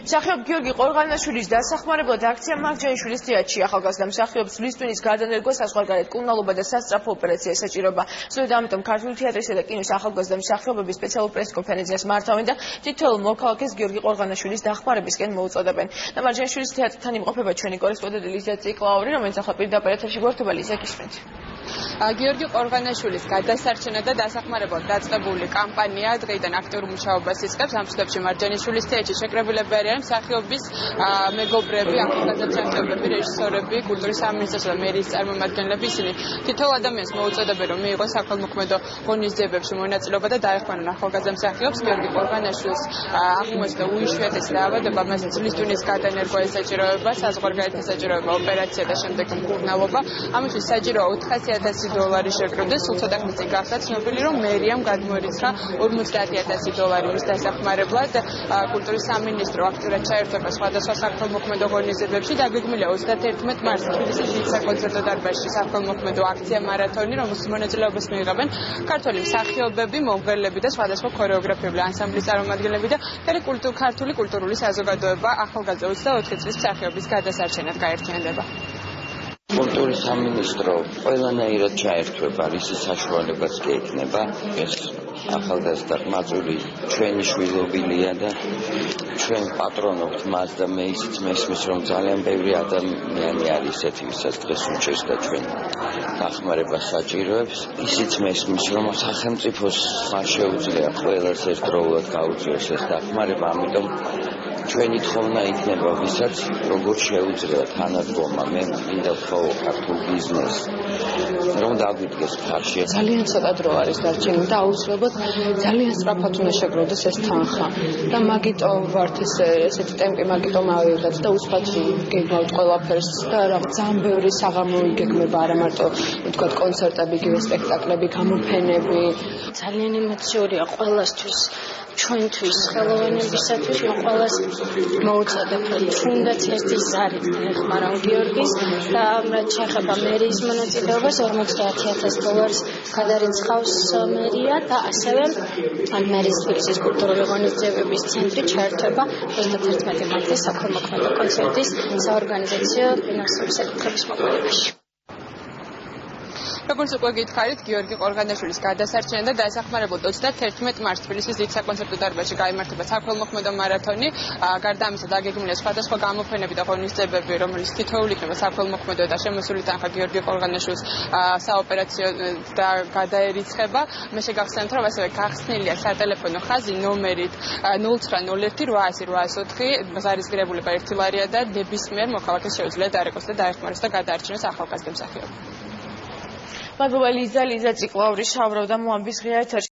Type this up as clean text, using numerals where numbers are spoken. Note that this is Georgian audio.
მსახიობ გიორგი ყორღანაშვილის დასახმარებლად აქცია მარჯანიშვილის თეატრში ახალგაზრდა მსახიობს ლისტვინის გადანერგვა საზღვარგარეთ კუნალობა და სასწრაფო ოპერაცია ესაჭიროება. სწორედ ამიტომ ქართული თეატრისა და კინოს ახალგაზრდა მსახიობები სპეციალურ პრესკონფერენციას მართავენ და თითოეულ მოქალაქეს გიორგი ყორღანაშვილის დახმარებისკენ მოუწოდებენ. და მარჯანიშვილის თეატრთან იმყოფება ჩვენი კორესპონდენტი ლიზა ციკლაური, რომელიც ახლა პირდაპირ ეთერში გვერდება. ლიზა, გისმენთ. გიორგი ყორღანაშვილის გადასარჩენა და დასახმარებლად დაწყებული კამპანია დღეიდან აქტიურ მუშაობას იწყებს. ამ წლებში მარჯანიშვილის თეატრში შეკრებილები არიან მსახიობის მეგობრები, ახალგაზრდა მსახიობები, რეჟისორები, კულტურის სამინისტროსა და მერიის წარმომადგენლები. ისინი თითოეულ ადამიანს მოუწოდებენ, რომ მიიღოს საქველმოქმედო ღონისძიებებში მონაწილეობა და დაეხმარონ ახალგაზრდა მსახიობს. გიორგი ყორღანაშვილს აღმოჩნდა უიშვიათესი დაავადება, მასზე ლისტვინის გადანერგვა ესაჭიროება, საზღვარგარეთ ესაჭიროება ოპერაცია და შემდეგ მკურნალობა. ამისთვის საჭიროა $400,000 შეკრებდეს. სულ ცოტა ხნის წინ გახდა ცნობილი, რომ მერიამ გადმოირიცხა $50,000 მის დასახმარებლად. კულტურის სამინისტრო აქტიურად ჩაერთვება სხვადასხვა საქველმოქმედო ღონისძიებებში. დაგეგმილია 31 მარტს თბილისის დიდ საკონცერტო დარბაზში საქველმოქმედო აქცია მარათონი, რომელშიც მონაწილეობას მიიღებენ ქართველი მსახიობები, მომღერლები და სხვადასხვა ქორეოგრაფიული ანსამბლის წარმომადგენლები და ქართული კულტურული საზოგადოება ახალგაზრდა 24 წლის მსახიობის გადასარჩენად გაერთიანდება. კულტურის სამინისტრო ყველანაირად ჩაერთვება, რისი საშუალებაც კი ექნება. ეს ახალგაზრდა ყმაწვილი ჩვენი შვილობილია და ჩვენ პატრონობთ მას და მე ისიც მესმის, რომ ძალიან ბევრი ადამიანი არის ესეთი, ვისაც დღეს უჭერს და ჩვენ დახმარებას საჭიროებს. ისიც მესმის, რომ სახელმწიფოს არ შეუძლია ყველას ერთდროულად გაუწიოს ეს დახმარება, ამიტომ ჩვენი თხოვნა იქნება, ვისაც როგორ შეუძლია თანადგომა. მე მინდა ვთხოვო ქართულ ბიზნესს, რომ დაგვიდგეს მხარში. ძალიან ცოტა დრო არის დარჩენილი და აუცილებლად ძალიან სწრაფად უნდა შეგროვდეს ეს თანხა. და მაგიტომ ვართ ესეთი ტემპი, მაგიტომ ავიღეთ და უსხად გეგმავთ ყველაფერს და ძალიან ბევრი საღამო იგეგმება, არა მარტო ვთქვათ კონცერტები, იგივე სპექტაკლები, გამოფენები. ძალიან ემოციურია ყველასთვის. ჩვენთვის, ხელოვანებისათვის, ყველას მოუწოდებთ, თუნდაც ერთი ზარი ეხმარონ გიორგის და რაც შეეხება მერიის მონაწილეობას, $50,000 გადარიცხავს მერია და ასევე მერიის თბილისის კულტურული ღონისძიებების ცენტრი ჩაერთვება 31 მარტის საქველმოქმედო კონცერტის საორგანიზაციო ფინანსური საკითხების მოყოლებაში. როგორც უკვე გითხარით, გიორგი ყორღანაშვილის გადასარჩენა და დასახმარებლად 31 მარტს თბილისის დიდ საკონცერტო დარბაზში გაიმართება საქველმოქმედო მარათონი. გარდა ამისა დაგეგმილია სხვადასხვა გამოფენები და ღონისძიებები, რომელიც თითოეული იქნება საქველმოქმედო და შემოსული თანხა გიორგი ყორღანაშვილის საოპერაციო და გადაერიცხება. მე შეგახსენებთ, რომ ასევე გახსნილია სატელეფონო ხაზი ნომერით 0908-800-804, ზარისგირებულება $1 და ნებისმიერ მოქალაქეს შეუძლია დარეკოს და დაეხმაროს და გადაარჩინოს ახალგაზრდა მსახიობი. მადლობა ლიზა ციკლაური შავრავდა მოამბის ღია ეთერში.